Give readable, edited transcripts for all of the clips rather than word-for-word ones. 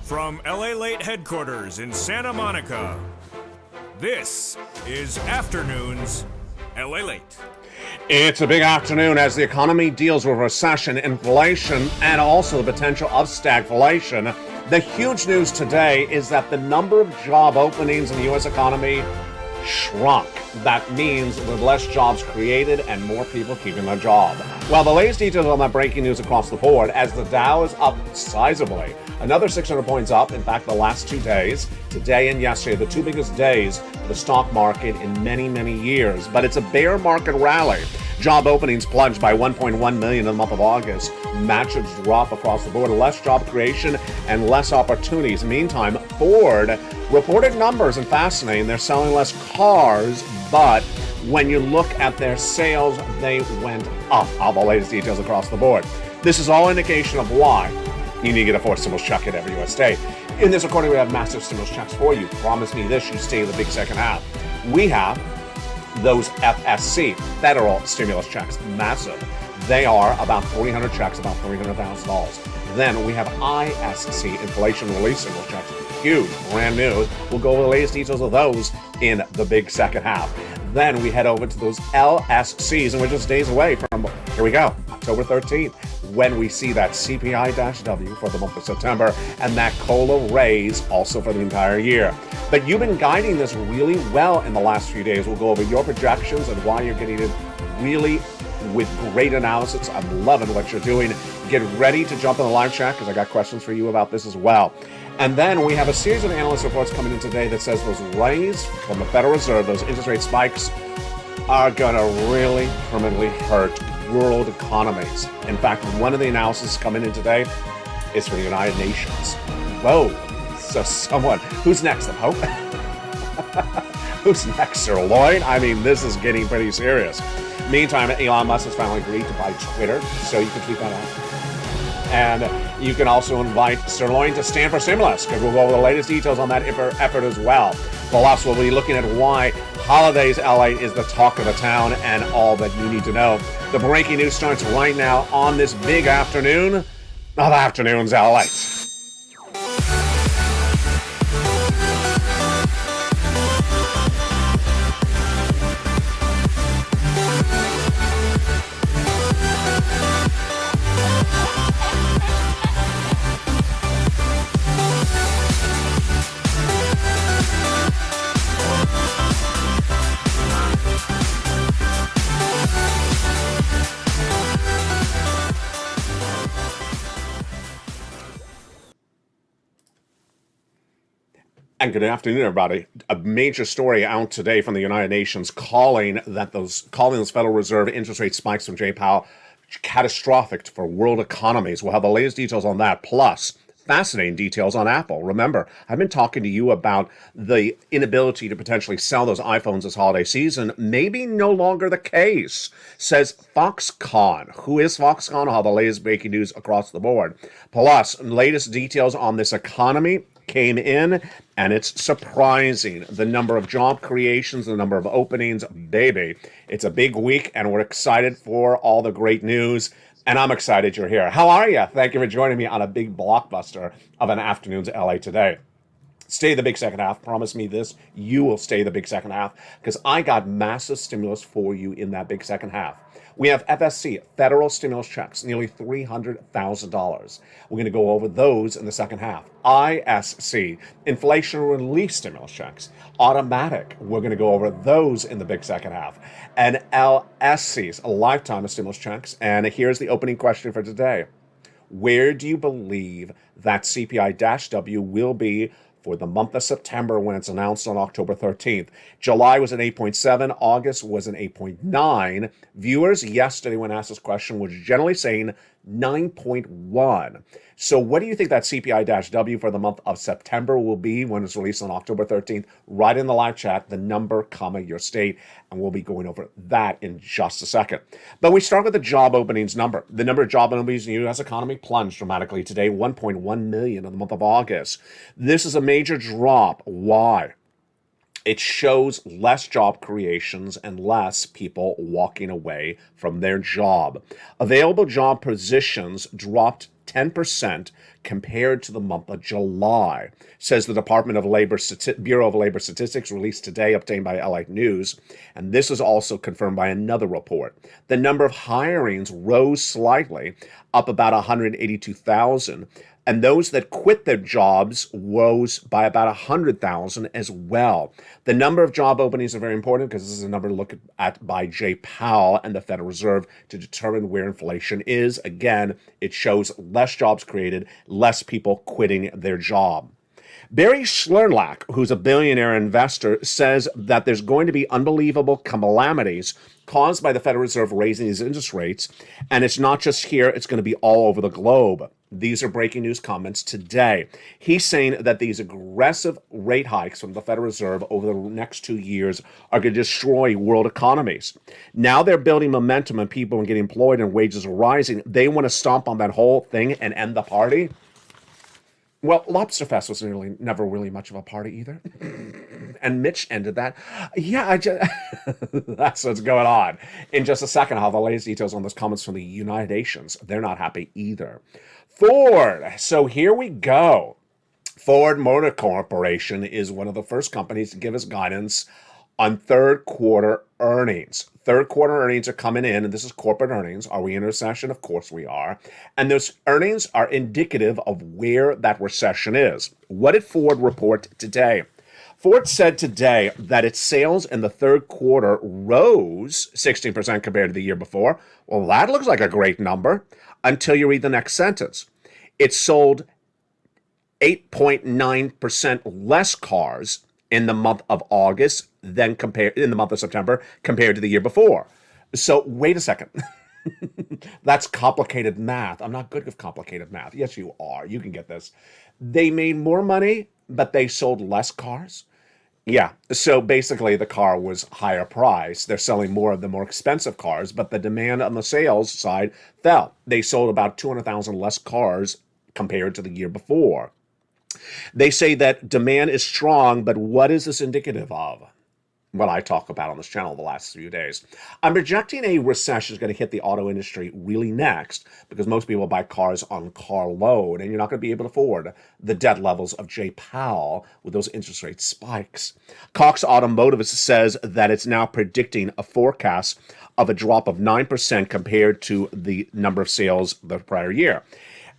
From LALATE headquarters in Santa Monica, this is Afternoons LALATE. It's a big afternoon as the economy deals with recession, inflation, and also the potential of stagflation. The huge news today is that the number of job openings in the U.S. economy shrunk. That means with less jobs created and more people keeping their job. Well, the latest details on that breaking news across the board as the Dow is up sizably. Another 600 points up. In fact, the last 2 days, today and yesterday, the two biggest days for the stock market in many, many years. But it's a bear market rally. Job openings plunged by 1.1 million in the month of August. Matches drop across the board. Less job creation and less opportunities. Meantime, Ford reported numbers, and fascinating, they're selling less cars, but when you look at their sales, they went up. All the latest details across the board. This is all indication of why you need to get a fourth stimulus check at every U.S. state. In this recording, we have massive stimulus checks for you. Promise me this, you stay in the big second half. We have those FSC, federal stimulus checks, massive. They are about 300 checks, about $300,000. Then we have ISC, inflation relief stimulus checks, huge, brand new. We'll go over the latest details of those in the big second half. Then we head over to those LSCs, and we're just days away from, here we go, October 13th, when we see that CPI-W for the month of September and that COLA raise also for the entire year. But you've been guiding this really well in the last few days. We'll go over your projections and why you're getting it really with great analysis. I'm loving what you're doing. Get ready to jump in the live chat because I got questions for you about this as well. And then we have a series of analyst reports coming in today that says those raise from the Federal Reserve, those interest rate spikes, are going to really permanently hurt world economies. In fact, one of the analysis coming in today is from the United Nations. Whoa. So someone, who's next, the Pope? Who's next, Sir Lloyd? I mean, this is getting pretty serious. Meantime, Elon Musk has finally agreed to buy Twitter, so you can tweet that out. And you can also invite Sirloin to stand for stimulus, because we'll go over the latest details on that effort as well. Plus, we'll be looking at why Holidays LA is the talk of the town and all that you need to know. The breaking news starts right now on this big afternoon of Afternoons LA. And good afternoon, everybody. A major story out today from the United Nations calling those Federal Reserve interest rate spikes from Jay Powell catastrophic for world economies. We'll have the latest details on that, plus fascinating details on Apple. Remember, I've been talking to you about the inability to potentially sell those iPhones this holiday season. Maybe no longer the case, says Foxconn. Who is Foxconn? I'll have the latest breaking news across the board. Plus, latest details on this economy came in, and it's surprising. The number of job creations, the number of openings, baby. It's a big week, and we're excited for all the great news, and I'm excited you're here. How are you? Thank you for joining me on a big blockbuster of an Afternoons LA today. Stay the big second half. Promise me this, you will stay the big second half, because I got massive stimulus for you in that big second half. We have FSC, federal stimulus checks, nearly $300,000. We're going to go over those in the second half. ISC, inflation relief stimulus checks, automatic. We're going to go over those in the big second half. And LSCs, a lifetime of stimulus checks. And here's the opening question for today. Where do you believe that CPI-W will be for the month of September when it's announced on October 13th. July was an 8.7. August was an 8.9. Viewers yesterday when asked this question was generally saying 9.1. So what do you think that CPI-W for the month of September will be when it's released on October 13th? Write in the live chat the number, comma, your state, and we'll be going over that in just a second. But we start with the job openings number. The number of job openings in the U.S. economy plunged dramatically today, 1.1 million in the month of August. This is a major drop. Why? It shows less job creations and less people walking away from their job. Available job positions dropped 10% compared to the month of July, says the Department of Labor Bureau of Labor Statistics, released today, obtained by LALATE News. And this is also confirmed by another report. The number of hirings rose slightly, up about 182,000. And those that quit their jobs rose by about 100,000 as well. The number of job openings are very important because this is a number looked at by Jay Powell and the Federal Reserve to determine where inflation is. Again, it shows less jobs created, less people quitting their job. Barry Schlerlach, who's a billionaire investor, says that there's going to be unbelievable calamities caused by the Federal Reserve raising these interest rates. And it's not just here, it's going to be all over the globe. These are breaking news comments today. He's saying that these aggressive rate hikes from the Federal Reserve over the next 2 years are going to destroy world economies. Now they're building momentum and people are getting employed and wages are rising. They want to stomp on that whole thing and end the party. Well, Lobster Fest was never really much of a party either. And Mitch ended that. Yeah, that's what's going on. In just a second, I'll have the latest details on those comments from the United Nations. They're not happy either. Ford. So here we go. Ford Motor Corporation is one of the first companies to give us guidance on third quarter earnings. Third quarter earnings are coming in, and this is corporate earnings. Are we in a recession? Of course we are. And those earnings are indicative of where that recession is. What did Ford report today? Ford said today that its sales in the third quarter rose 16% compared to the year before. Well, that looks like a great number until you read the next sentence. It sold 8.9% less cars in the month of August than in the month of September compared to the year before. So wait a second. That's complicated math. I'm not good with complicated math. Yes, you are. You can get this. They made more money, but they sold less cars. Yeah, so basically the car was higher priced. They're selling more of the more expensive cars, but the demand on the sales side fell. They sold about 200,000 less cars compared to the year before. They say that demand is strong, but what is this indicative of? What I talk about on this channel the last few days. I'm projecting a recession is going to hit the auto industry really next because most people buy cars on carload and you're not going to be able to afford the debt levels of Jay Powell with those interest rate spikes. Cox Automotive says that it's now predicting a forecast of a drop of 9% compared to the number of sales the prior year.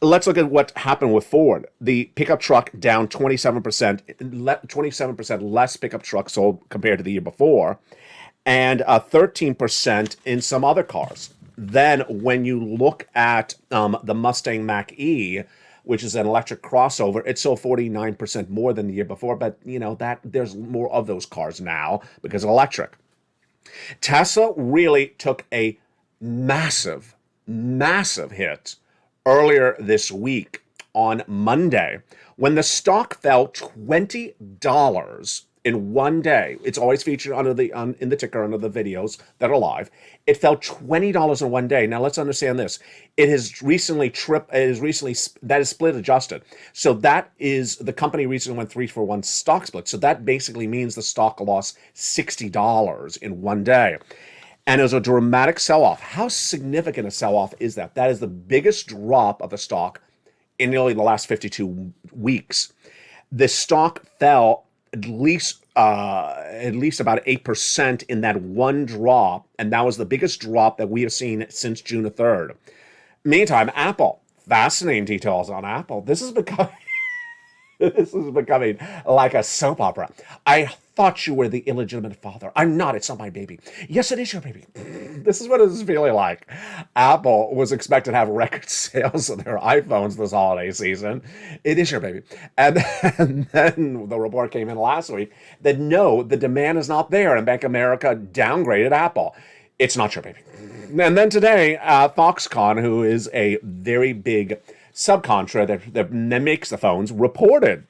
Let's look at what happened with Ford. The pickup truck down 27% less pickup trucks sold compared to the year before, and 13% in some other cars. Then when you look at the Mustang Mach-E, which is an electric crossover, it sold 49% more than the year before, but you know that there's more of those cars now because of electric. Tesla really took a massive hit earlier this week on Monday when the stock fell $20 in one day. It's always featured in the ticker under the videos that are live. It fell $20 in one day. Now let's understand this. It has recently that is split adjusted. So that is the company recently went 3-for-1 stock split. So that basically means the stock lost $60 in one day. And it was a dramatic sell-off. How significant a sell-off is that? That is the biggest drop of the stock in nearly the last 52 weeks. The stock fell at least about 8% in that one drop, and that was the biggest drop that we have seen since June the 3rd. Meantime, Apple. Fascinating details on Apple. This is becoming like a soap opera. I thought you were the illegitimate father. I'm not. It's not my baby. Yes, it is your baby. This is what it's feeling like. Apple was expected to have record sales of their iPhones this holiday season. It is your baby. And then the report came in last week that no, the demand is not there. And Bank of America downgraded Apple. It's not your baby. And then today, Foxconn, who is a very big subcontractor that makes the phones, reported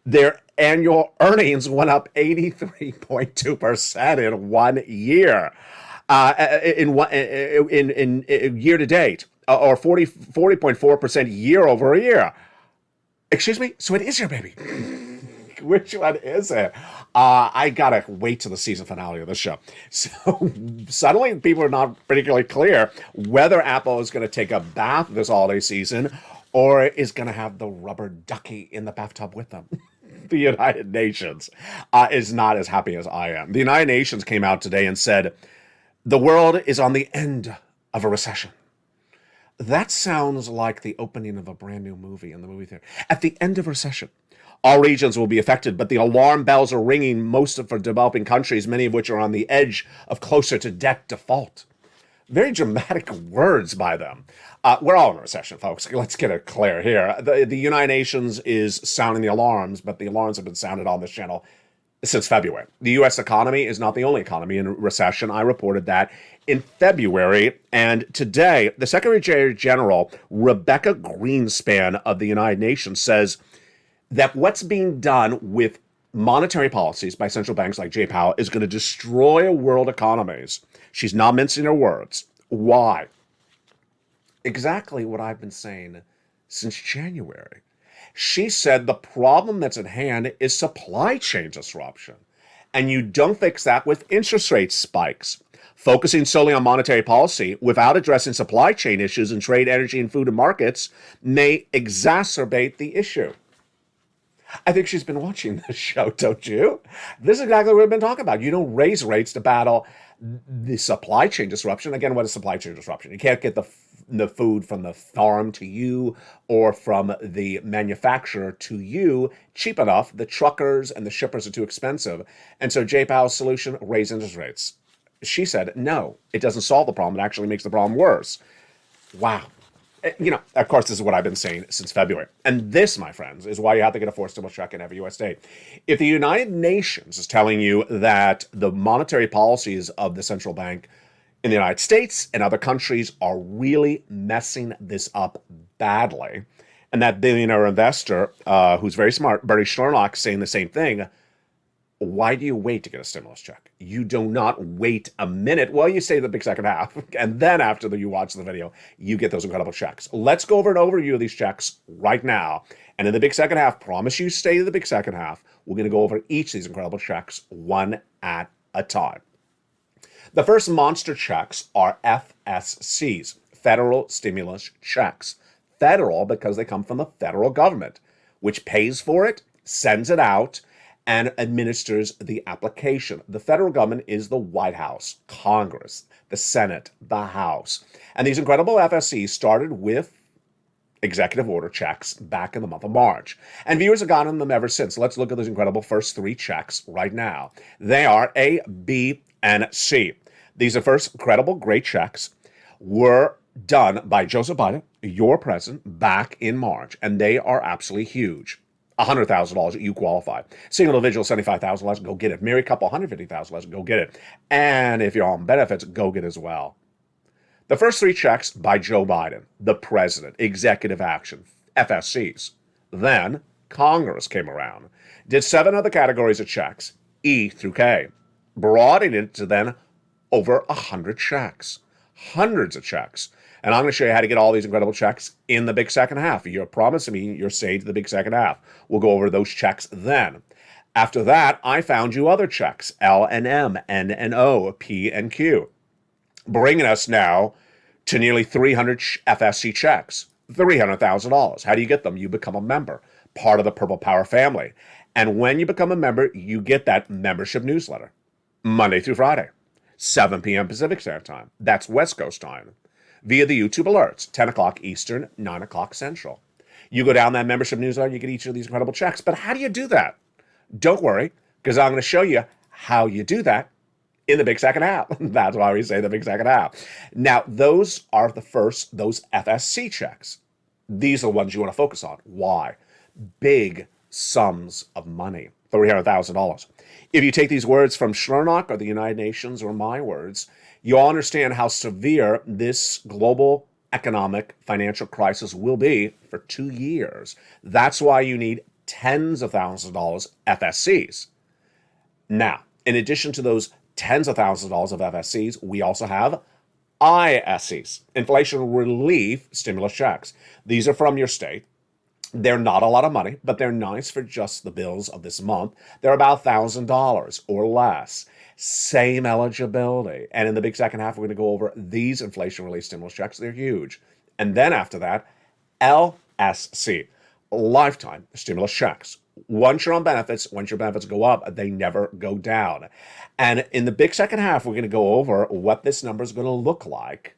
their annual earnings went up 83.2% in 1 year, in year to date, or 40.4% year over year. Excuse me. So it is your baby. Which one is it? I gotta wait till the season finale of the show. So suddenly people are not particularly clear whether Apple is going to take a bath this holiday season or is going to have the rubber ducky in the bathtub with them. The United Nations is not as happy as I am. The United Nations came out today and said, the world is on the end of a recession. That sounds like the opening of a brand new movie in the movie theater. At the end of recession, all regions will be affected, but the alarm bells are ringing most for developing countries, many of which are on the edge of closer to debt default. Very dramatic words by them. We're all in a recession, folks. Let's get it clear here. The United Nations is sounding the alarms, but the alarms have been sounded on this channel since February. The U.S. economy is not the only economy in recession. I reported that in February, and today, the Secretary General, Rebecca Greenspan of the United Nations, says that what's being done with monetary policies by central banks like Jay Powell is going to destroy world economies. She's not mincing her words. Why? Exactly what I've been saying since January. She said the problem that's at hand is supply chain disruption. And you don't fix that with interest rate spikes. Focusing solely on monetary policy without addressing supply chain issues in trade, energy, and food and markets may exacerbate the issue. I think she's been watching this show, don't you? This is exactly what we've been talking about. You don't raise rates to battle the supply chain disruption. Again, what is supply chain disruption? You can't get the food from the farm to you or from the manufacturer to you cheap enough. The truckers and the shippers are too expensive. And so Jay Powell's solution, raise interest rates. She said, no, it doesn't solve the problem. It actually makes the problem worse. Wow. You know, of course, this is what I've been saying since February. And this, my friends, is why you have to get a forced stimulus check in every U.S. state. If the United Nations is telling you that the monetary policies of the central bank in the United States and other countries are really messing this up badly, and that billionaire investor, who's very smart, Bernie Schnorlock, saying the same thing, why do you wait to get a stimulus check? You do not wait a minute. Well, you say the big second half, and then after you watch the video, you get those incredible checks. Let's go over an overview of these checks right now. And in the big second half, promise you stay to the big second half, we're going to go over each of these incredible checks one at a time. The first monster checks are FSCs, federal stimulus checks. Federal because they come from the federal government, which pays for it, sends it out, and administers the application. The federal government is the White House, Congress, the Senate, the House. And these incredible FSCs started with executive order checks back in the month of March. And viewers have gotten them ever since. Let's look at those incredible first three checks right now. They are A, B, and C. These are first incredible, great checks were done by Joseph Biden, your president, back in March. And they are absolutely huge. $100,000, you qualify. Single individual, $75,000 less, go get it. Married couple, $150,000 less, go get it. And if you're on benefits, go get it as well. The first three checks by Joe Biden, the president, executive action, FSCs. Then Congress came around, did 7 other categories of checks, E through K, broadening it to then over 100 checks, hundreds of checks. And I'm going to show you how to get all these incredible checks in the big second half. You're promising me you're staying to the big second half. We'll go over those checks then. After that, I found you other checks, L and M, N and O, P and Q, bringing us now to nearly 300 FSC checks, $300,000. How do you get them? You become a member, part of the Purple Power family. And when you become a member, you get that membership newsletter, Monday through Friday, 7 p.m. Pacific Standard Time. That's West Coast time. Via the YouTube alerts, 10 o'clock Eastern, 9 o'clock Central. You go down that membership newsletter, you get each of these incredible checks. But how do you do that? Don't worry, because I'm going to show you how you do that in the big second half. That's why we say the big second half. Now, those are those FSC checks. These are the ones you want to focus on. Why? Big sums of money, $300,000. If you take these words from Schnorlock or the United Nations or my words, you'll understand how severe this global economic financial crisis will be for 2 years. That's why you need tens of thousands of dollars FSCs. Now, in addition to those tens of thousands of dollars of FSCs, we also have ISCs, inflation relief stimulus checks. These are from your state. They're not a lot of money, but they're nice for just the bills of this month. They're about $1,000 or less. Same eligibility. And in the big second half, we're going to go over these inflation relief stimulus checks. They're huge. And then after that, LSC, lifetime stimulus checks. Once you're on benefits, once your benefits go up, they never go down. And in the big second half, we're going to go over what this number is going to look like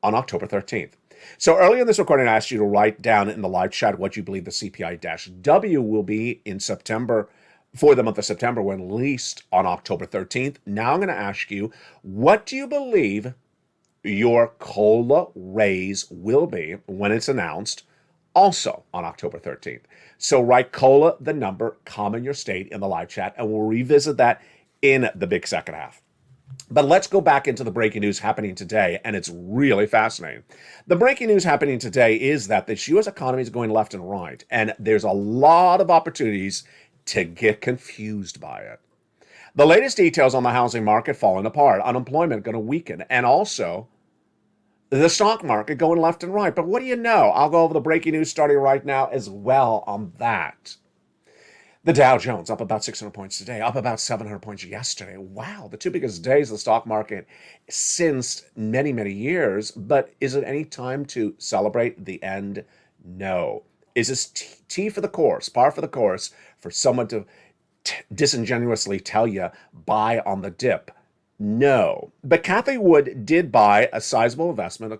on October 13th. So earlier in this recording, I asked you to write down in the live chat what you believe the CPI-W will be in September, for the month of September, when released on October 13th. Now I'm going to ask you, what do you believe your COLA raise will be when it's announced, also on October 13th? So write COLA, the number, comma your state in the live chat, and we'll revisit that in the big second half. But let's go back into the breaking news happening today, and it's really fascinating. The breaking news happening today is that the U.S. economy is going left and right, and there's a lot of opportunities to get confused by it. The latest details on the housing market falling apart, unemployment going to weaken, and also the stock market going left and right. But what do you know? I'll go over the breaking news starting right now as well on that. The Dow Jones up about 600 points today, up about 700 points yesterday. Wow, the two biggest days of the stock market since many, many years. But is it any time to celebrate the end? No. Is this tea for the course, par for the course, for someone to disingenuously tell you buy on the dip? No. But Cathie Wood did buy a sizable investment, I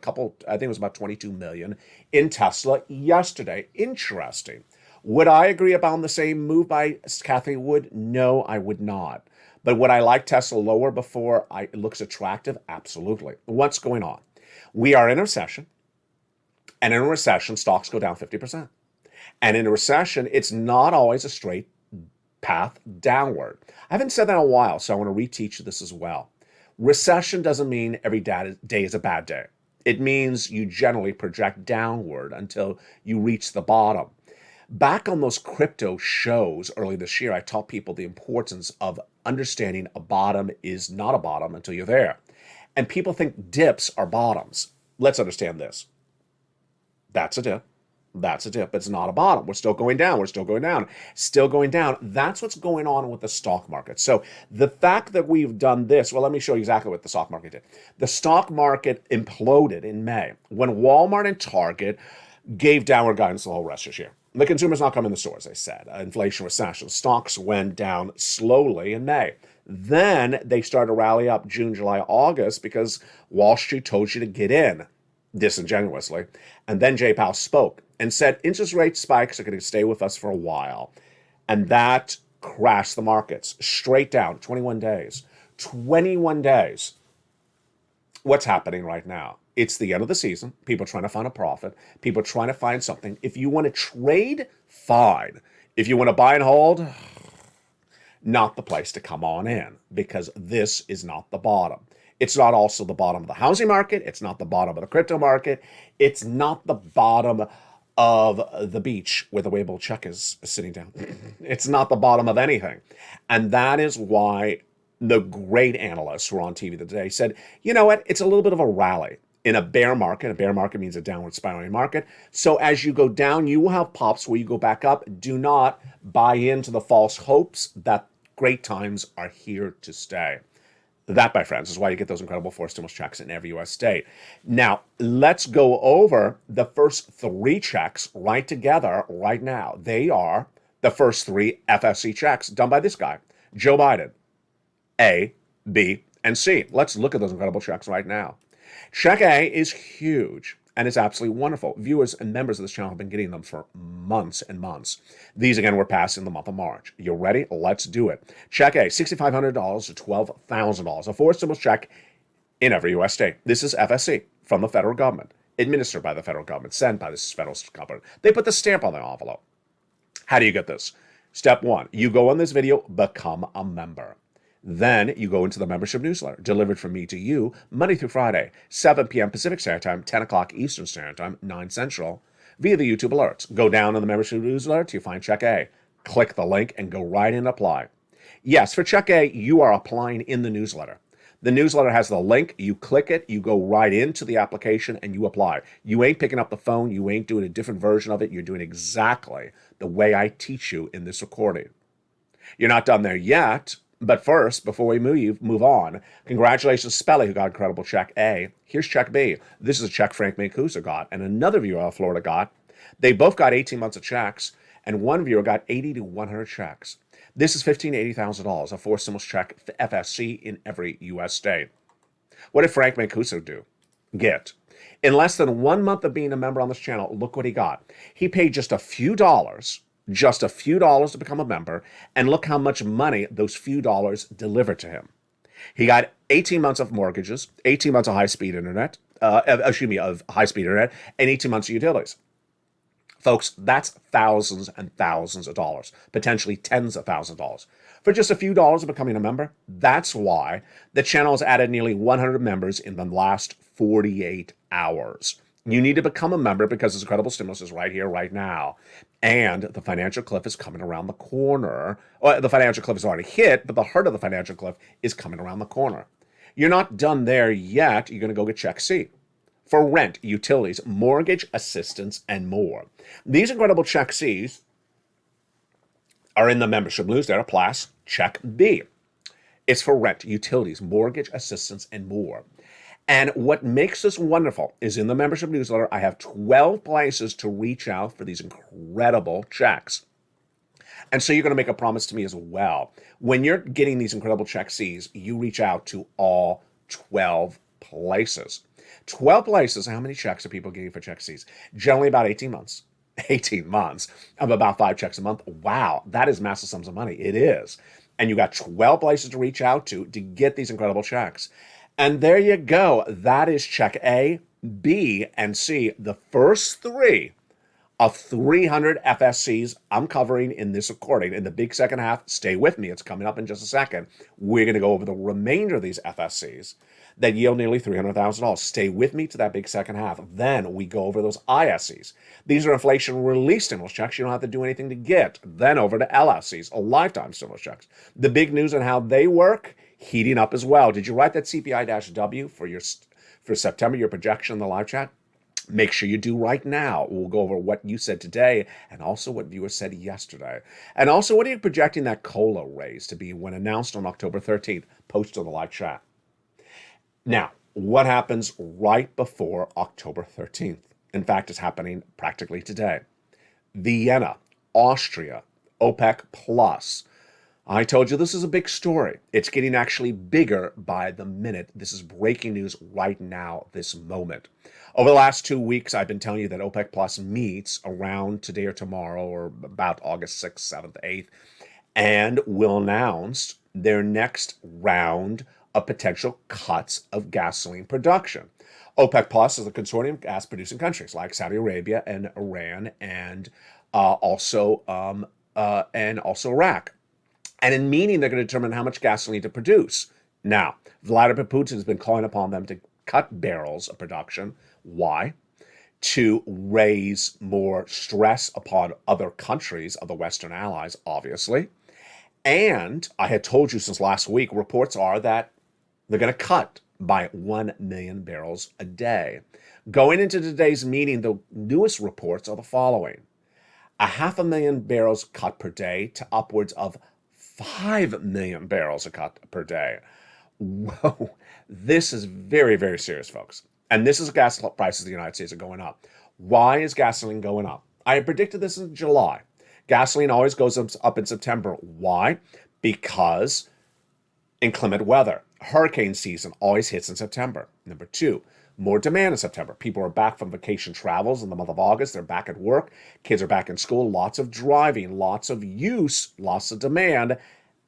think it was about 22 million, in Tesla yesterday. Interesting. Would I agree about the same move by Cathie Wood? No, I would not. But would I like Tesla lower before it looks attractive? Absolutely. What's going on? We are in a recession, and in a recession, stocks go down 50%. And in a recession, it's not always a straight path downward. I haven't said that in a while, so I want to reteach you this as well. Recession doesn't mean every day is a bad day. It means you generally project downward until you reach the bottom. Back on those crypto shows early this year, I taught people the importance of understanding a bottom is not a bottom until you're there. And people think dips are bottoms. Let's understand this. That's a dip. That's a dip. It's not a bottom. We're still going down. We're still going down. Still going down. That's what's going on with the stock market. So the fact that we've done this, well, let me show you exactly what the stock market did. The stock market imploded in May when Walmart and Target gave downward guidance the whole rest of this year. The consumer's not coming in the stores, they said. Inflation, recession. Stocks went down slowly in May. Then they started to rally up June, July, August because Wall Street told you to get in disingenuously. And then Jay Powell spoke and said interest rate spikes are going to stay with us for a while. And that crashed the markets straight down 21 days. 21 days. What's happening right now? It's the end of the season. People are trying to find a profit. People are trying to find something. If you want to trade, fine. If you want to buy and hold, not the place to come on in, because this is not the bottom. It's not also the bottom of the housing market. It's not the bottom of the crypto market. It's not the bottom of the beach where the Weibo Chuck is sitting down. It's not the bottom of anything. And that is why the great analysts who were on TV today said, you know what, it's a little bit of a rally. In a bear market means a downward spiraling market. So as you go down, you will have pops where you go back up. Do not buy into the false hopes that great times are here to stay. That, my friends, is why you get those incredible forced stimulus checks in every U.S. state. Now, let's go over the first three checks right together right now. They are the first three FSC checks done by this guy, Joe Biden. A, B, and C. Let's look at those incredible checks right now. Check A is huge, and it's absolutely wonderful. Viewers and members of this channel have been getting them for months and months. These, again, were passed in the month of March. You ready? Let's do it. Check A, $6,500 to $12,000. A forced stimulus check in every U.S. state. This is FSC from the federal government, administered by the federal government, sent by this federal government. They put the stamp on the envelope. How do you get this? Step one, you go on this video, become a member. Then you go into the membership newsletter, delivered from me to you, Monday through Friday, 7 p.m. Pacific Standard Time, 10 o'clock Eastern Standard Time, 9 Central, via the YouTube alerts. Go down in the membership newsletter till you find Check A. Click the link and go right in and apply. Yes, for Check A, you are applying in the newsletter. The newsletter has the link. You click it, you go right into the application, and you apply. You ain't picking up the phone. You ain't doing a different version of it. You're doing exactly the way I teach you in this recording. You're not done there yet, but first, before we move on, congratulations to Spelly, who got incredible check A. Here's check B. This is a check Frank Mancuso got, and another viewer out of Florida got. They both got 18 months of checks, and one viewer got 80 to 100 checks. This is $15,000 to $80,000, a forced stimulus check FSC in every U.S. state. What did Frank Mancuso get? In less than 1 month of being a member on this channel, look what he got. He paid just a few dollars to become a member, and look how much money those few dollars delivered to him. He got 18 months of mortgages, 18 months of high-speed internet, and 18 months of utilities. Folks, that's thousands and thousands of dollars, potentially tens of thousands of dollars. For just a few dollars of becoming a member, that's why the channel has added nearly 100 members in the last 48 hours. You need to become a member because this incredible stimulus is right here, right now. And the financial cliff is coming around the corner. Well, the financial cliff is already hit, but the heart of the financial cliff is coming around the corner. You're not done there yet. You're going to go get check C for rent, utilities, mortgage assistance, and more. These incredible check C's are in the membership newsletter, plus check B. It's for rent, utilities, mortgage assistance, and more. And what makes this wonderful is in the membership newsletter, I have 12 places to reach out for these incredible checks. And so you're going to make a promise to me as well. When you're getting these incredible check C's, you reach out to all 12 places. 12 places, how many checks are people getting for check C's? Generally about 18 months. 18 months of about 5 checks a month. Wow, that is massive sums of money. It is. And you got 12 places to reach out to get these incredible checks. And there you go. That is check A, B, and C. The first 3 of 300 FSCs I'm covering in this recording. In the big second half, stay with me. It's coming up in just a second. We're going to go over the remainder of these FSCs that yield nearly $300,000. Stay with me to that big second half. Then we go over those ISCs. These are inflation relief stimulus checks. You don't have to do anything to get. Then over to LSCs, a lifetime stimulus checks. The big news on how they work, heating up as well. Did you write that CPI-W for September, your projection in the live chat? Make sure you do right now. We'll go over what you said today and also what viewers said yesterday. And also, what are you projecting that COLA raise to be when announced on October 13th? Post on the live chat. Now, what happens right before October 13th? In fact, it's happening practically today. Vienna, Austria, OPEC Plus. I told you this is a big story. It's getting actually bigger by the minute. This is breaking news right now, this moment. Over the last 2 weeks, I've been telling you that OPEC Plus meets around today or tomorrow, or about August 6th, 7th, 8th, and will announce their next round of potential cuts of gasoline production. OPEC Plus is a consortium of gas-producing countries like Saudi Arabia and Iran, and also Iraq. And in meaning, they're going to determine how much gasoline to produce. Now, Vladimir Putin has been calling upon them to cut barrels of production. Why? To raise more stress upon other countries of the Western allies, obviously. And I had told you since last week, reports are that they're going to cut by 1 million barrels a day. Going into today's meeting, the newest reports are the following. 500,000 barrels cut per day to upwards of 5 million barrels a cut per day. Whoa, this is very, very serious, folks. And this is gas prices in the United States are going up. Why is gasoline going up? I had predicted this in July. Gasoline always goes up in September. Why? Because inclement weather. Hurricane season always hits in September. Number 2, more demand in September. People are back from vacation travels in the month of August. They're back at work. Kids are back in school. Lots of driving, lots of use, lots of demand,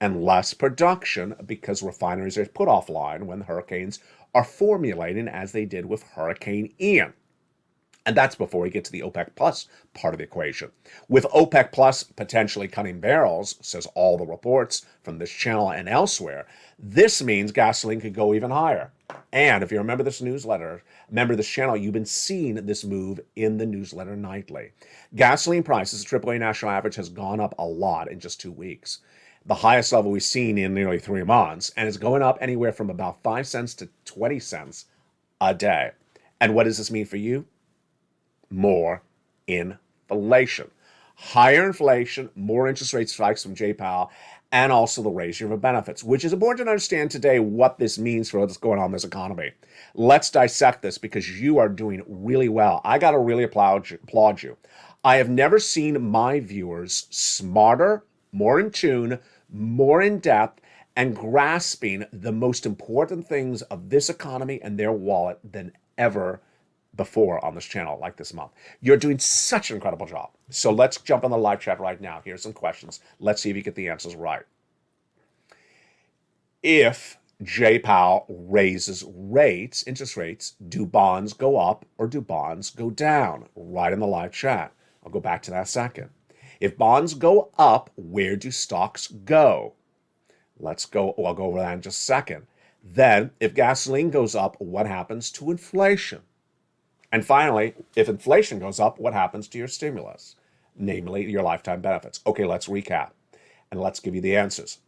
and less production because refineries are put offline when the hurricanes are formulating as they did with Hurricane Ian. And that's before we get to the OPEC Plus part of the equation. With OPEC Plus potentially cutting barrels, says all the reports from this channel and elsewhere, this means gasoline could go even higher. And if you remember this newsletter, remember this channel, you've been seeing this move in the newsletter nightly. Gasoline prices, the AAA national average, has gone up a lot in just 2 weeks. the highest level we've seen in nearly 3 months, and it's going up anywhere from about 5 cents to 20 cents a day. And what does this mean for you? More inflation. Higher inflation, more interest rate spikes from Jay Powell, and also the raising of benefits, which is important to understand today what this means for what's going on in this economy. Let's dissect this because you are doing really well. I got to really applaud you. I have never seen my viewers smarter, more in tune, more in depth, and grasping the most important things of this economy and their wallet than ever before on this channel like this month. You're doing such an incredible job. So let's jump on the live chat right now. Here's some questions. Let's see if you get the answers right. If Jay Powell raises rates, interest rates, do bonds go up or do bonds go down? Right in the live chat. I'll go back to that in a second. If bonds go up, where do stocks go? Let's go. I'll go over that in just a second. Then, if gasoline goes up, what happens to inflation? And finally, if inflation goes up, what happens to your stimulus? Namely, your lifetime benefits. Okay, let's recap and let's give you the answers.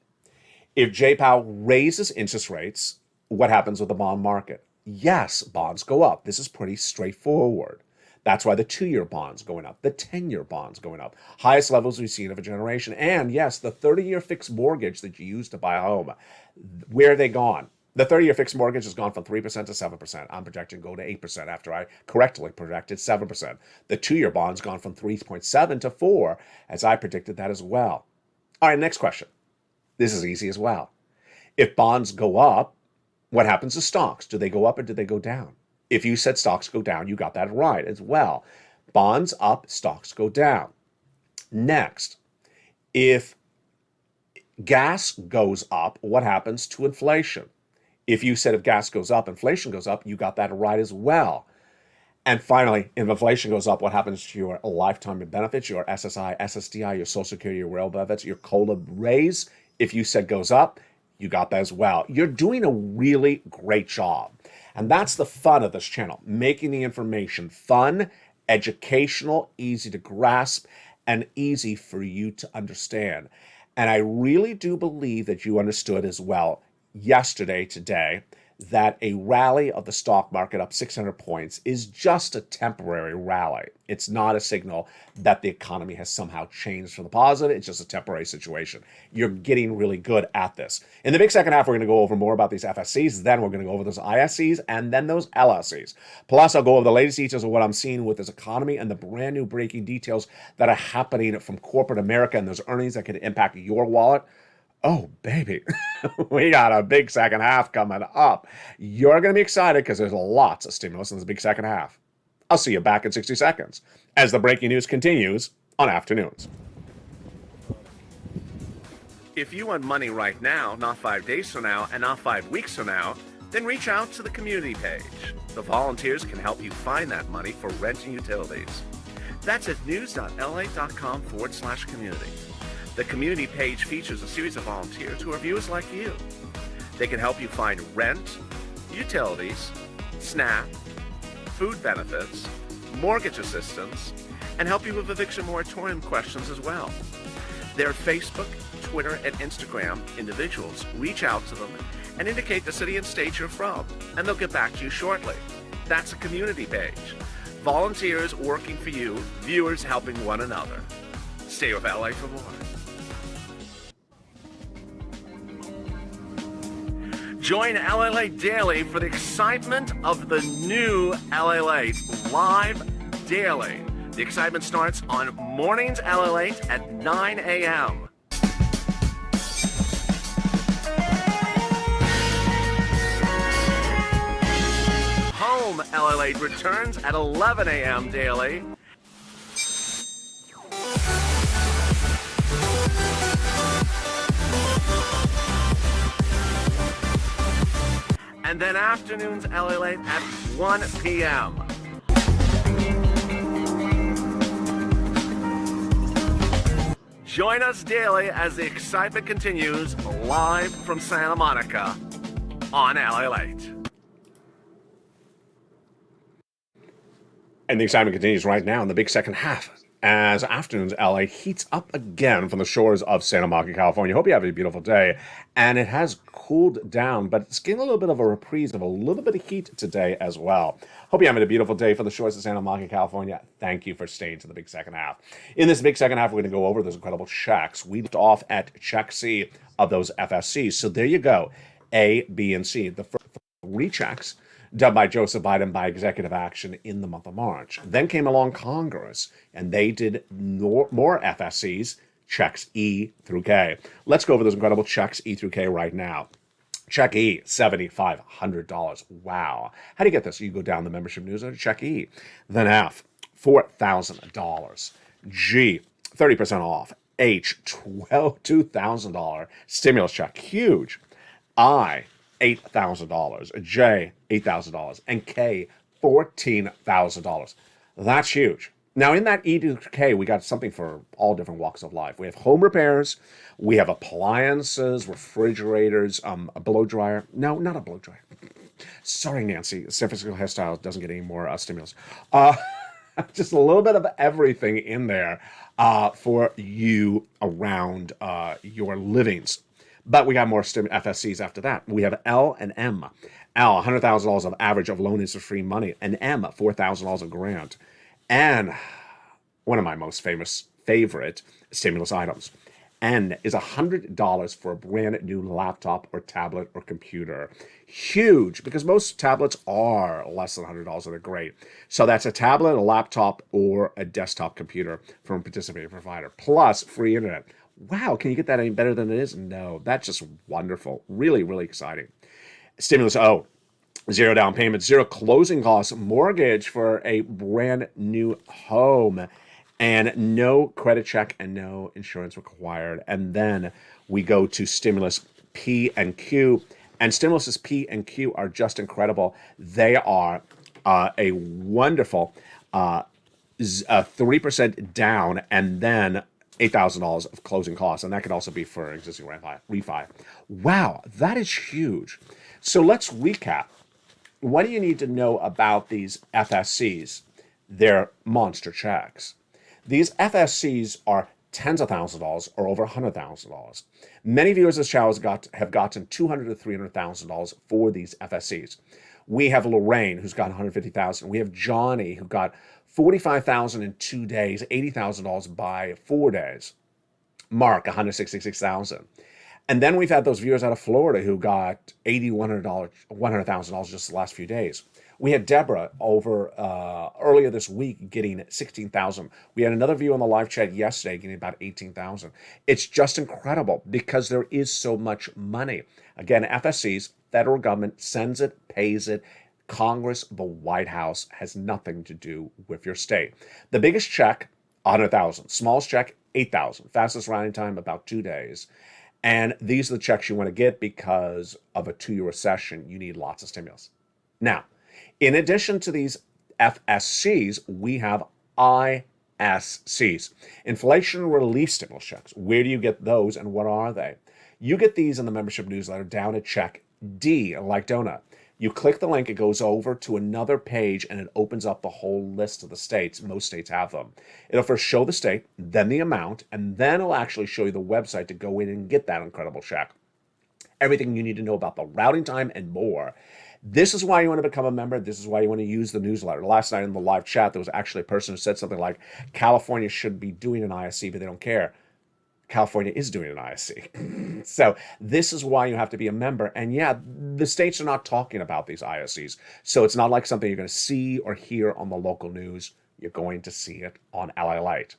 If Jay Powell raises interest rates, what happens with the bond market? Yes, bonds go up. This is pretty straightforward. That's why the 2-year bond's going up, the 10-year bond's going up. Highest levels we've seen of a generation. And yes, the 30-year fixed mortgage that you use to buy a home, where are they gone? The 30-year fixed mortgage has gone from 3% to 7%. I'm projecting go to 8% after I correctly projected 7%. The 2-year bond's gone from 3.7 to 4, as I predicted that as well. All right, next question. This is easy as well. If bonds go up, what happens to stocks? Do they go up or do they go down? If you said stocks go down, you got that right as well. Bonds up, stocks go down. Next, if gas goes up, what happens to inflation? If you said if gas goes up, inflation goes up, you got that right as well. And finally, if inflation goes up, what happens to your lifetime benefits, your SSI, SSDI, your Social Security, your rail benefits, your COLA raise? If you said goes up, you got that as well. You're doing a really great job. And that's the fun of this channel, making the information fun, educational, easy to grasp, and easy for you to understand. And I really do believe that you understood as well yesterday, today, that a rally of the stock market up 600 points is just a temporary rally. It's not a signal that the economy has somehow changed for the positive. It's just a temporary situation. You're getting really good at this. In the big second half, we're going to go over more about these FSCs. Then we're going to go over those ISCs and then those LSCs. Plus, I'll go over the latest details of what I'm seeing with this economy and the brand new breaking details that are happening from corporate America and those earnings that could impact your wallet. Oh, baby, we got a big second half coming up. You're going to be excited because there's lots of stimulus in this big second half. I'll see you back in 60 seconds as the breaking news continues on Afternoons. If you want money right now, not 5 days from now, and not 5 weeks from now, then reach out to the community page. The volunteers can help you find that money for rent and utilities. That's at news.la.com/community. The community page features a series of volunteers who are viewers like you. They can help you find rent, utilities, SNAP, food benefits, mortgage assistance, and help you with eviction moratorium questions as well. Their Facebook, Twitter, and Instagram individuals reach out to them and indicate the city and state you're from, and they'll get back to you shortly. That's a community page. Volunteers working for you, viewers helping one another. Stay with LA for more. Join LALATE Daily for the excitement of the new LALATE live daily. The excitement starts on mornings LALATE at 9 a.m. Home LALATE returns at 11 a.m. daily. And then afternoons LALATE at 1 p.m. Join us daily as the excitement continues live from Santa Monica on LALATE. And the excitement continues right now in the big second half. as afternoons LA heats up again from the shores of Santa Monica, California. Hope you have a beautiful day. And it has cooled down, but it's getting a little bit of a reprise of a little bit of heat today as well. Hope you're having a beautiful day from the shores of Santa Monica, California. Thank you for staying to the big second half. In this big second half, we're going to go over those incredible checks. We left off at check C of those FSCs. So there you go. A, B, and C. The first three checks done by Joseph Biden by executive action in the month of March. Then came along Congress, and they did more FSCs, checks E through K. Let's go over those incredible checks E through K right now. Check E, $7,500. Wow. How do you get this? You go down the membership newsletter, check E. Then F, $4,000. G, 30% off. H, $2,000 stimulus check. Huge. I, $8,000. J, $8,000. And K, $14,000. That's huge. Now, in that E to K, we got something for all different walks of life. We have home repairs, we have appliances, refrigerators, a blow dryer. No, not a blow dryer. Sorry, Nancy. San Francisco Hairstyle doesn't get any more stimulus. Just a little bit of everything in there for you around your livings. But we got more FSCs after that. We have L and M. L, $100,000 of average of loan interest-free money. And M, $4,000 of grant. And one of my most favorite stimulus items. N is $100 for a brand new laptop or tablet or computer. Huge, because most tablets are less than $100 and they're great. So that's a tablet, a laptop, or a desktop computer from a participating provider, plus free internet. Wow, can you get that any better than it is? No, that's just wonderful. Really, really exciting. Stimulus O, zero down payment, zero closing costs, mortgage for a brand new home, and no credit check and no insurance required. And then we go to stimulus P and Q. And stimuluses P and Q are just incredible. They are a wonderful 3% down and then $8,000 of closing costs. And that could also be for existing refi. Wow, that is huge. So let's recap. What do you need to know about these FSCs? They're monster checks. These FSCs are tens of thousands of dollars or over $100,000. Many viewers of this channel have gotten $200,000 to $300,000 for these FSCs. We have Lorraine, who's got $150,000. We have Johnny, who got $45,000 in 2 days, $80,000 by 4 days. Mark, $166,000. And then we've had those viewers out of Florida who got $100,000 just the last few days. We had Deborah over earlier this week getting $16,000. We had another viewer on the live chat yesterday getting about $18,000. It's just incredible because there is so much money. Again, FSCs, federal government sends it, pays it. Congress, the White House has nothing to do with your state. The biggest check, $100,000. Smallest check, $8,000. Fastest rounding time, about 2 days. And these are the checks you want to get because of a 2-year recession. You need lots of stimulus. Now, in addition to these FSCs, we have ISCs, inflation relief stimulus checks. Where do you get those and what are they? You get these in the membership newsletter down at check D, like donut. You click the link, it goes over to another page, and it opens up the whole list of the states. Most states have them. It'll first show the state, then the amount, and then it'll actually show you the website to go in and get that incredible check. Everything you need to know about the routing time and more. This is why you want to become a member. This is why you want to use the newsletter. Last night in the live chat, there was actually a person who said something like, California should be doing an ISC, but they don't care. California is doing an ISC. So this is why you have to be a member. And yeah, the states are not talking about these ISCs. So it's not like something you're going to see or hear on the local news. You're going to see it on LALATE.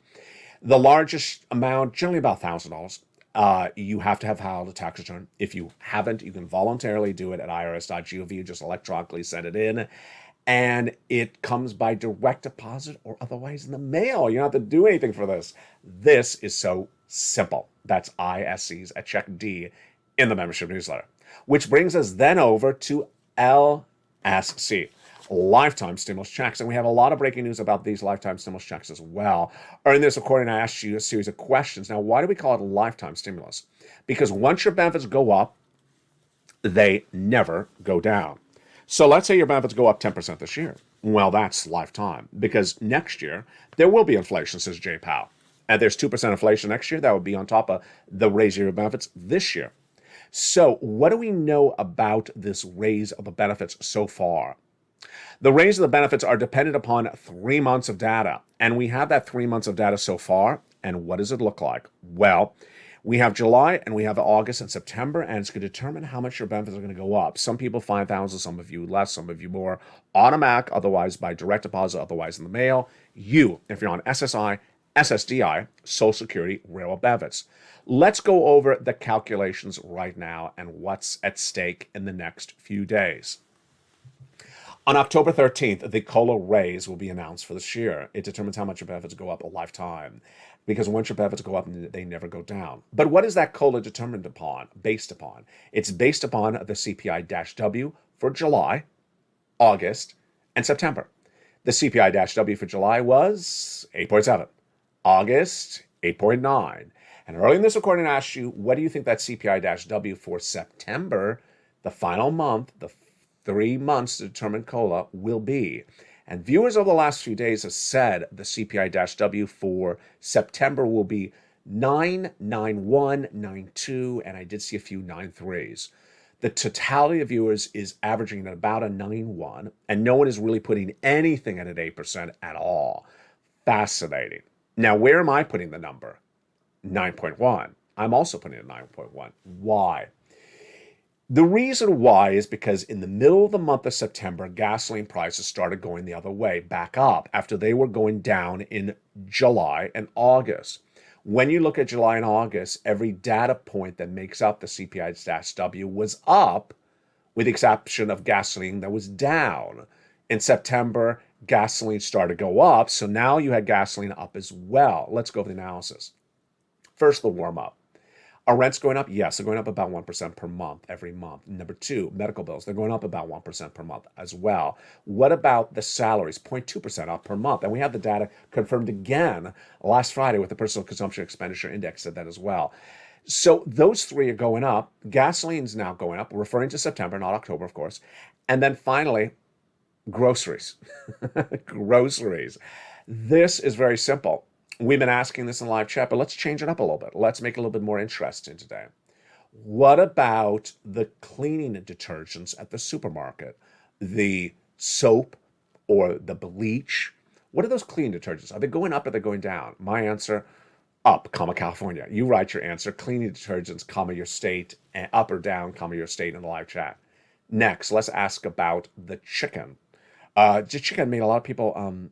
The largest amount, generally about $1,000. You have to have filed a tax return. If you haven't, you can voluntarily do it at irs.gov. You just electronically send it in. And it comes by direct deposit or otherwise in the mail. You don't have to do anything for this. This is so simple. That's ISCs at check D in the membership newsletter. Which brings us then over to LSC, lifetime stimulus checks. And we have a lot of breaking news about these lifetime stimulus checks as well. Earlier this recording, I asked you a series of questions. Now, why do we call it a lifetime stimulus? Because once your benefits go up, they never go down. So let's say your benefits go up 10% this year. Well, that's lifetime, because next year there will be inflation, says Jay Powell. And there's 2% inflation next year. That would be on top of the raise your benefits this year. So what do we know about this raise of the benefits so far? The raise of the benefits are dependent upon 3 months of data. And we have that 3 months of data so far. And what does it look like? Well, we have July and we have August and September, and it's going to determine how much your benefits are going to go up. Some people 5,000, some of you less, some of you more. Automatic, otherwise by direct deposit, otherwise in the mail. You, if you're on SSI, SSDI, Social Security, railroad benefits. Let's go over the calculations right now and what's at stake in the next few days. On October 13th, the COLA raise will be announced for this year. It determines how much your benefits go up a lifetime, because once your benefits go up, they never go down. But what is that COLA determined upon, based upon? It's based upon the CPI-W for July, August, and September. The CPI-W for July was 8.7, August 8.9. And early in this recording, I asked you, what do you think that CPI-W for September, the final month, the 3 months to determine COLA, will be? And viewers over the last few days have said the CPI-W for September will be 991, 92, and I did see a few 93s. The totality of viewers is averaging at about a 91, and no one is really putting anything at an 8% at all. Fascinating. Now, where am I putting the number? 9.1. I'm also putting it at 9.1. Why? The reason why is because in the middle of the month of September, gasoline prices started going the other way, back up, after they were going down in July and August. When you look at July and August, every data point that makes up the CPI-W was up, with the exception of gasoline that was down. In September, gasoline started to go up, so now you had gasoline up as well. Let's go over the analysis. First, the warm-up. Are rents going up? Yes, they're going up about 1% per month, every month. Number two, medical bills. They're going up about 1% per month as well. What about the salaries? 0.2% up per month. And we have the data confirmed again last Friday with the Personal Consumption Expenditure Index said that as well. So those three are going up. Gasoline's now going up, referring to September, not October, of course. And then finally, groceries. Groceries. This is very simple. We've been asking this in live chat, but let's change it up a little bit. Let's make it a little bit more interesting today. What about the cleaning detergents at the supermarket? The soap or the bleach? What are those cleaning detergents? Are they going up or are they going down? My answer, up, comma, California. You write your answer, cleaning detergents, comma, your state, and up or down, comma, your state in the live chat. Next, let's ask about the chicken. The chicken made a lot of people...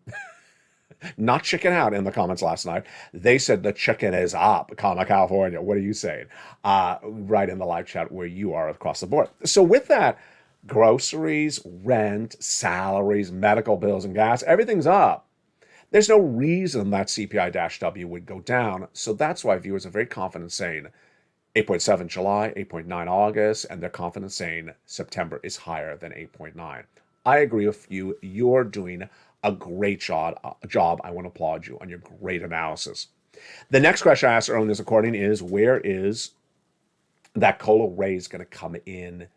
not chicken out in the comments last night. They said the chicken is up, comma, California. What are you saying? Right in the live chat where you are across the board. So with that, groceries, rent, salaries, medical bills, and gas, everything's up. There's no reason that CPI-W would go down. So that's why viewers are very confident saying 8.7 July, 8.9 August, and they're confident saying September is higher than 8.9. I agree with you. You're doing a great job. I want to applaud you on your great analysis. The next question I asked earlier in this recording is, where is that COLA raise going to come in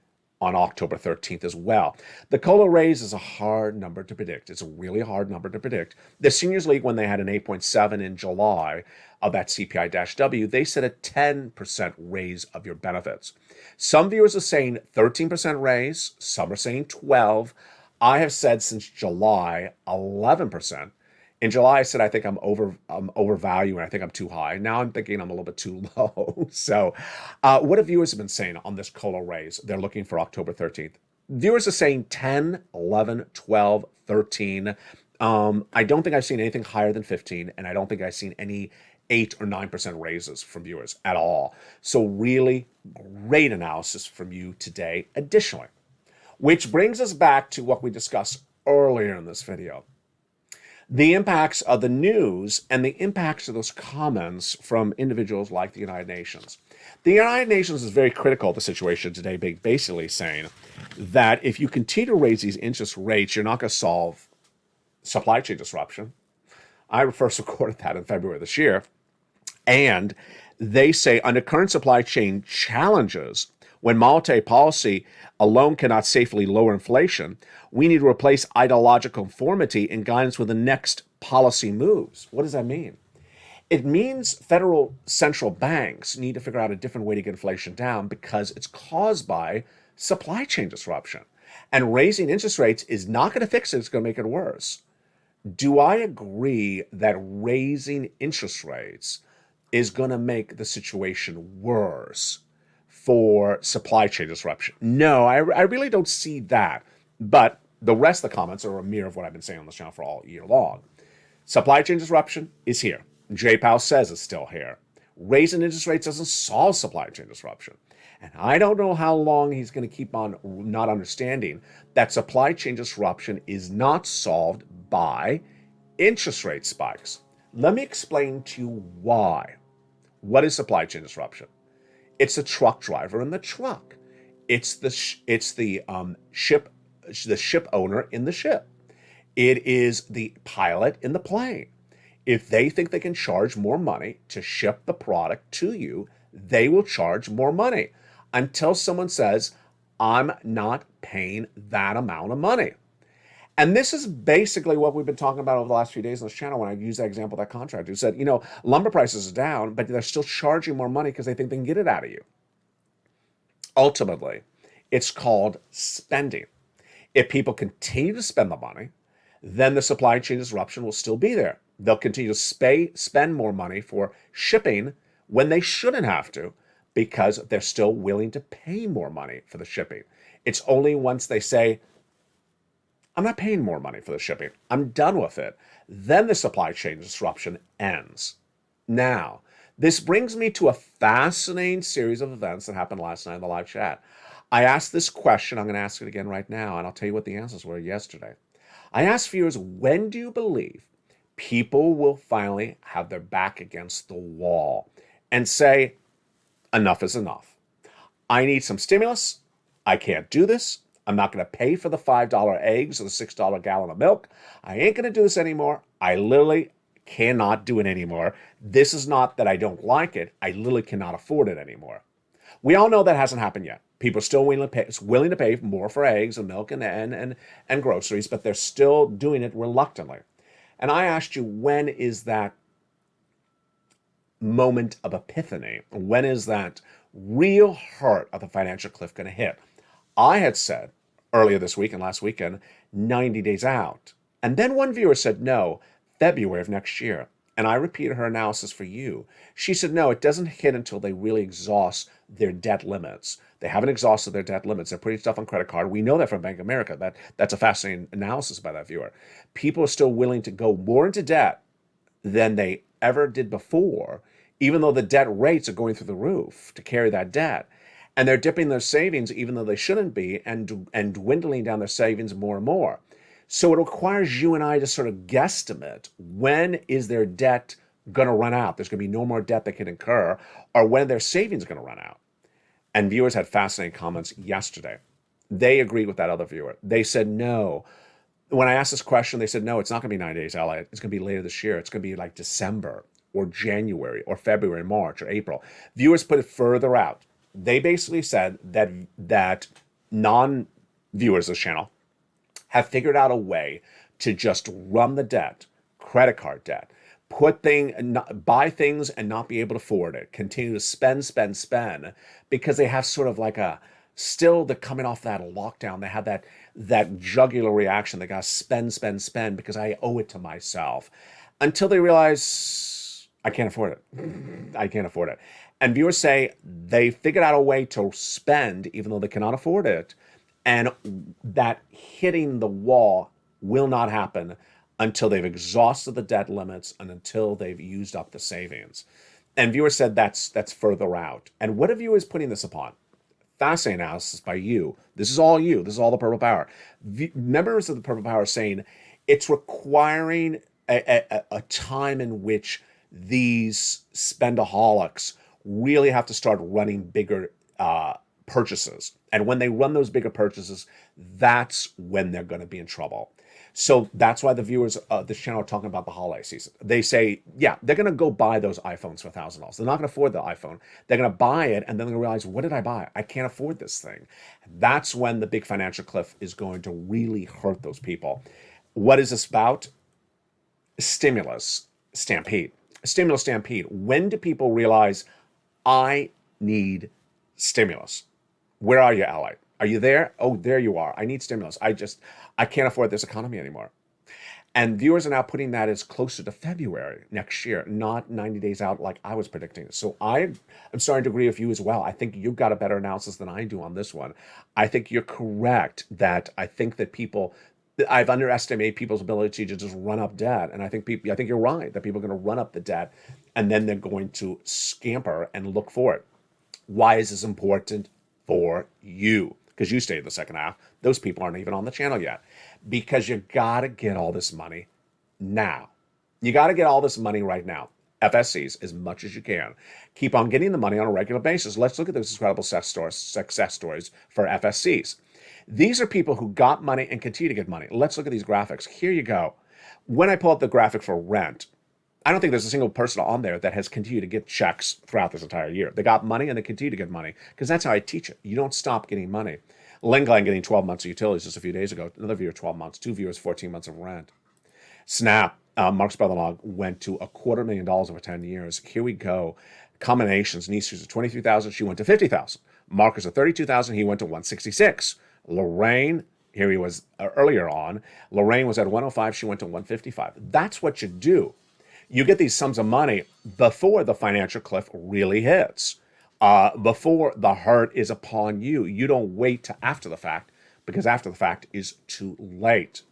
on October 13th as well? The COLA raise is a hard number to predict. It's a really hard number to predict. The Seniors League, when they had an 8.7 in July of that CPI-W, they said a 10% raise of your benefits. Some viewers are saying 13% raise. Some are saying 12%. I have said since July, 11%. In July, I said I think I'm overvaluing. I think I'm too high. Now I'm thinking I'm a little bit too low. So what have viewers been saying on this COLA raise? They're looking for October 13th. Viewers are saying 10, 11, 12, 13. I don't think I've seen anything higher than 15, and I don't think I've seen any 8 or 9% raises from viewers at all. So really great analysis from you today. Additionally, which brings us back to what we discussed earlier in this video. The impacts of the news and the impacts of those comments from individuals like the United Nations. The United Nations is very critical of the situation today, basically saying that if you continue to raise these interest rates, you're not going to solve supply chain disruption. I first recorded that in February of this year. And they say under current supply chain challenges, When monetary policy alone cannot safely lower inflation, we need to replace ideological conformity and guidance with the next policy moves. What does that mean? It means federal central banks need to figure out a different way to get inflation down because it's caused by supply chain disruption. And raising interest rates is not going to fix it, it's going to make it worse. Do I agree that raising interest rates is going to make the situation worse for supply chain disruption? No, I really don't see that. But the rest of the comments are a mirror of what I've been saying on this channel for all year long. Supply chain disruption is here. Jay Powell says it's still here. Raising interest rates doesn't solve supply chain disruption. And I don't know how long he's going to keep on not understanding that supply chain disruption is not solved by interest rate spikes. Let me explain to you why. What is supply chain disruption? It's the truck driver in the truck. It's the ship owner in the ship. It is the pilot in the plane. If they think they can charge more money to ship the product to you, they will charge more money until someone says, I'm not paying that amount of money. And this is basically what we've been talking about over the last few days on this channel when I used that example of that contractor who said, lumber prices are down, but they're still charging more money because they think they can get it out of you. Ultimately, it's called spending. If people continue to spend the money, then the supply chain disruption will still be there. They'll continue to spend more money for shipping when they shouldn't have to because they're still willing to pay more money for the shipping. It's only once they say, I'm not paying more money for the shipping, I'm done with it, then the supply chain disruption ends. Now, this brings me to a fascinating series of events that happened last night in the live chat. I asked this question, I'm going to ask it again right now, and I'll tell you what the answers were yesterday. I asked viewers, when do you believe people will finally have their back against the wall and say, enough is enough. I need some stimulus. I can't do this. I'm not going to pay for the $5 eggs or the $6 gallon of milk. I ain't going to do this anymore. I literally cannot do it anymore. This is not that I don't like it. I literally cannot afford it anymore. We all know that hasn't happened yet. People are still willing to pay more for eggs and milk and groceries, but they're still doing it reluctantly. And I asked you, when is that moment of epiphany? When is that real hurt of the financial cliff going to hit? I had said earlier this week and last weekend, 90 days out. And then one viewer said, no, February of next year. And I repeated her analysis for you. She said, no, it doesn't hit until they really exhaust their debt limits. They haven't exhausted their debt limits. They're putting stuff on credit card. We know that from Bank of America. That's a fascinating analysis by that viewer. People are still willing to go more into debt than they ever did before, even though the debt rates are going through the roof to carry that debt. And they're dipping their savings, even though they shouldn't be, and dwindling down their savings more and more. So it requires you and I to sort of guesstimate, when is their debt going to run out? There's going to be no more debt they can incur, or when their savings going to run out. And viewers had fascinating comments yesterday. They agreed with that other viewer. They said no. When I asked this question, they said, no, it's not going to be 9 days, LA. It's going to be later this year. It's going to be like December or January or February, March or April. Viewers put it further out. They basically said that non-viewers of this channel have figured out a way to just run the debt, credit card debt, buy things and not be able to afford it, continue to spend, because they have sort of like they're coming off that lockdown. They have that jugular reaction. They got to spend because I owe it to myself, until they realize I can't afford it. I can't afford it. And viewers say they figured out a way to spend even though they cannot afford it, and that hitting the wall will not happen until they've exhausted the debt limits and until they've used up the savings. And viewers said that's further out. And what are viewers putting this upon? Fascinating analysis by you. This is all you. This is all the Purple Power. Members of the Purple Power are saying it's requiring a time in which these spendaholics really have to start running bigger purchases. And when they run those bigger purchases, that's when they're going to be in trouble. So that's why the viewers of this channel are talking about the holiday season. They say, yeah, they're going to go buy those iPhones for $1,000. They're not going to afford the iPhone. They're going to buy it, and then they're going to realize, what did I buy? I can't afford this thing. That's when the big financial cliff is going to really hurt those people. What is this about? Stimulus stampede. Stimulus stampede. When do people realize, I need stimulus? Where are you, ally? Are you there? Oh, there you are. I need stimulus. I can't afford this economy anymore. And viewers are now putting that as closer to February next year, not 90 days out like I was predicting. So I am starting to agree with you as well. I think you've got a better analysis than I do on this one. I think you're correct that I think that I've underestimated people's ability to just run up debt. And I think you're right that people are going to run up the debt and then they're going to scamper and look for it. Why is this important for you? Because you stayed in the second half. Those people aren't even on the channel yet. Because you got to get all this money now. You got to get all this money right now. FSCs as much as you can. Keep on getting the money on a regular basis. Let's look at those incredible success stories for FSCs. These are people who got money and continue to get money. Let's look at these graphics. Here you go. When I pull up the graphic for rent, I don't think there's a single person on there that has continued to get checks throughout this entire year. They got money and they continue to get money because that's how I teach it. You don't stop getting money. Lengline getting 12 months of utilities just a few days ago. Another viewer 12 months. Two viewers 14 months of rent. Snap. Mark's brother-in-law went to $250,000 over 10 years. Here we go. Combinations. Niece was at $23,000. She went to $50,000. Mark was at $32,000. He went to $166,000. Lorraine, here he was earlier on. Lorraine was at $105,000. She went to $155,000. That's what you do. You get these sums of money before the financial cliff really hits, before the hurt is upon you. You don't wait to after the fact, because after the fact is too late.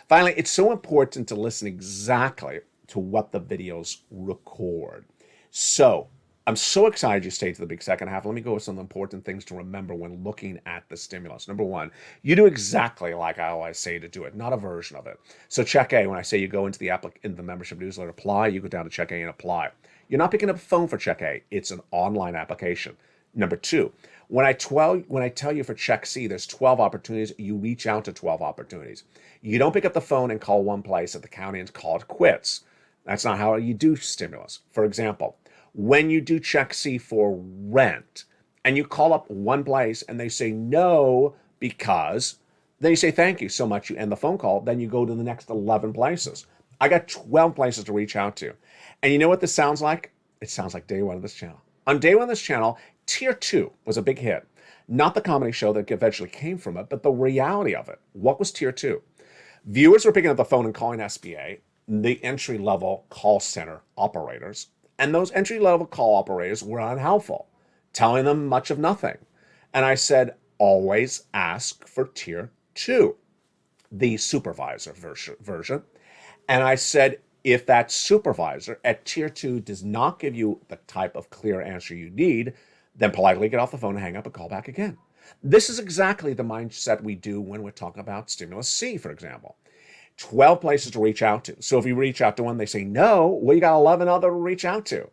Finally, it's so important to listen exactly to what the videos record. So I'm so excited you stayed to the big second half. Let me go with some important things to remember when looking at the stimulus. Number one, you do exactly like I always say to do it, not a version of it. So check A, when I say you go into the membership newsletter, apply, you go down to check A and apply. You're not picking up a phone for check A. It's an online application. Number two, when I tell you for check C, there's 12 opportunities, you reach out to 12 opportunities. You don't pick up the phone and call one place at the county and call it quits. That's not how you do stimulus. For example, when you do check C for rent and you call up one place and they say no because, then you say thank you so much, you end the phone call, then you go to the next 11 places. I got 12 places to reach out to. And you know what this sounds like? It sounds like day one of this channel. On day one of this channel, Tier 2 was a big hit. Not the comedy show that eventually came from it, but the reality of it. What was Tier 2? Viewers were picking up the phone and calling SBA, the entry-level call center operators. And those entry-level call operators were unhelpful, telling them much of nothing. And I said, always ask for Tier 2, the supervisor version. And I said, if that supervisor at Tier 2 does not give you the type of clear answer you need, then politely get off the phone and hang up and call back again. This is exactly the mindset we do when we're talking about Stimulus C, for example. 12 places to reach out to. So if you reach out to one, they say no, well, you got 11 other to reach out to.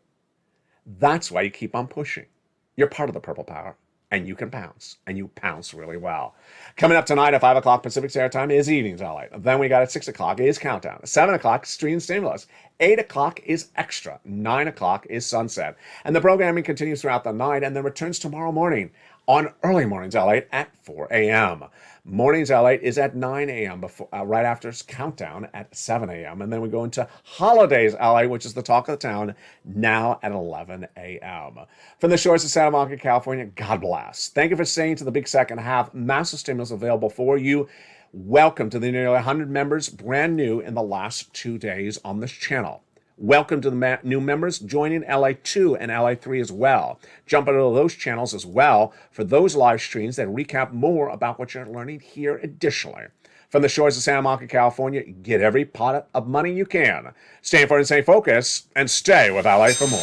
That's why you keep on pushing. You're part of the Purple Power, and you can pounce, and you pounce really well. Coming up tonight at 5 o'clock Pacific Standard Time is Evenings LA. Then we got at 6 o'clock is Countdown. At 7 o'clock, Stream Stimulus. 8 o'clock is Extra. 9 o'clock is Sunset. And the programming continues throughout the night and then returns tomorrow morning on Early Mornings LA at 4 a.m. Mornings LA is at 9 a.m. before right after Countdown at 7 a.m. And then we go into Holidays LA, which is the talk of the town, now at 11 a.m. From the shores of Santa Monica, California, God bless. Thank you for staying to the big second half. Massive stimulus available for you. Welcome to the nearly 100 members, brand new in the last 2 days on this channel. Welcome to the new members joining LA2 and LA3 as well. Jump into those channels as well for those live streams that recap more about what you're learning here additionally. From the shores of Santa Monica, California, get every pot of money you can. Stay informed and stay focused, and stay with LA for more.